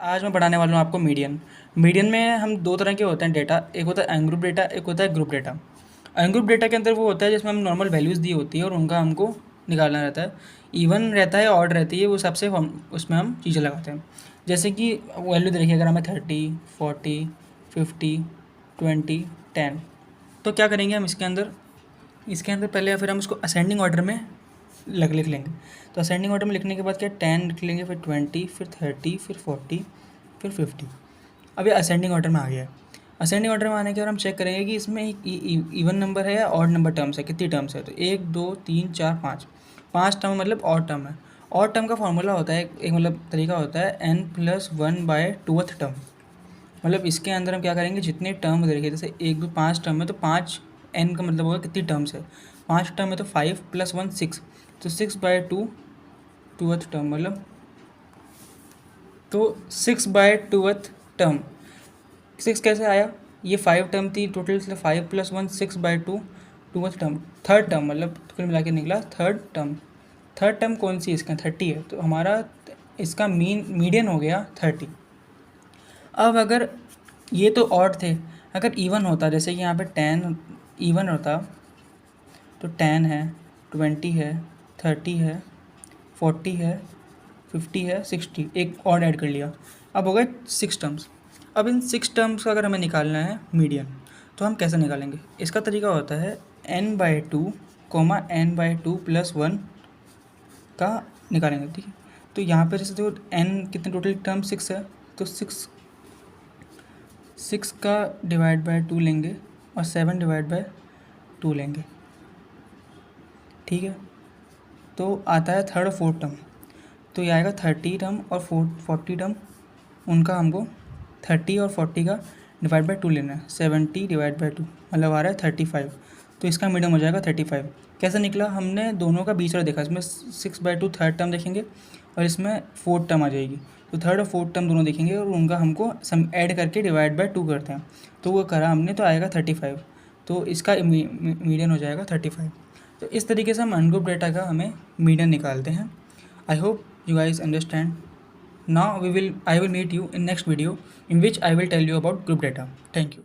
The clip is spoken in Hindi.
आज मैं पढ़ाने वाला हूँ आपको मीडियन। मीडियन में हम दो तरह के होते हैं डेटा, एक होता है अनग्रुप डेटा, एक होता है ग्रुप डेटा। अनग्रुप डेटा के अंदर वो होता है जिसमें हम नॉर्मल वैल्यूज़ दी होती है और उनका हमको निकालना रहता है। इवन रहता है, ऑड रहती है, उस हिसाब से हम उसमें चीज़ें लगाते हैं। जैसे कि वैल्यू देखिए, अगर हमें 30, 40, 50, 20, 10, तो क्या करेंगे हम इसके अंदर पहले या फिर हम उसको असेंडिंग ऑर्डर में लिख लेंगे। तो असेंडिंग ऑर्डर में लिखने के बाद क्या, 10 लिख लेंगे, फिर 20, फिर 30, फिर 40, फिर 50। अब ये असेंडिंग ऑर्डर में आ गया है। असेंडिंग ऑर्डर में आने के बाद हम चेक करेंगे कि इसमें इवन नंबर है या ऑड नंबर टर्म्स है, कितनी टर्म्स है। तो 1, 2, 3, 4, 5, 5 टर्म मतलब ऑड टर्म है। ऑड टर्म का फॉर्मूला होता है, एक मतलब तरीका होता है n+1/2th टर्म। मतलब इसके अंदर हम क्या करेंगे, जितने टर्म देखिए, जैसे 1, 2, 5 टर्म है तो 5 n का मतलब होगा कितनी टर्म्स है। 5 टर्म है तो 5 + 1 6, तो 6/2th टर्म मतलब, तो 6/2th टर्म। 6 कैसे आया, ये 5 टर्म थी टोटल, इसलिए 5 + 1 6/2th टर्म। थर्ड टर्म मतलब कुल मिला के निकला थर्ड टर्म। थर्ड टर्म कौन सी है, इसका 30 है, तो हमारा इसका मीडियन हो गया 30। अब अगर ये तो ऑड थे, अगर इवन होता, जैसे कि यहाँ पे 10 इवन होता, तो 10 है, 20 है, 30 है, 40 है, 50 है, 60, एक ऑड ऐड कर लिया, अब हो गए 6 टर्म्स। अब इन 6 टर्म्स का अगर हमें निकालना है मीडियन, तो हम कैसे निकालेंगे। इसका तरीका होता है n/2, n/2 + 1 का निकालेंगे, ठीक है। तो यहाँ पर जैसे देखो n कितने टोटल टर्म 6 है, तो 6 का /2 लेंगे और 7/2 लेंगे, ठीक है। तो आता है थर्ड और फोर्थ टर्म, तो ये आएगा 30 टर्म और 40 टर्म, उनका हमको 30 और 40 का /2 लेना है। 70/2 मतलब आ रहा है 35, तो इसका मीडियम हो जाएगा 35। कैसे निकला, हमने दोनों का बीच वाला देखा, इसमें 6/2 थर्ड टर्म देखेंगे और इसमें फोर्थ टर्म आ जाएगी, तो थर्ड और फोर्थ टर्म दोनों देखेंगे और उनका हमको सम ऐड करके /2 करते हैं, तो वो करा हमने, तो आएगा 35, तो इसका मीडियन हो जाएगा 35। तो इस तरीके से हम अनग्रुप डेटा का हमें मीडियन निकालते हैं। I hope you guys understand. Now I will meet you in next video in which I will tell you about group data. Thank you.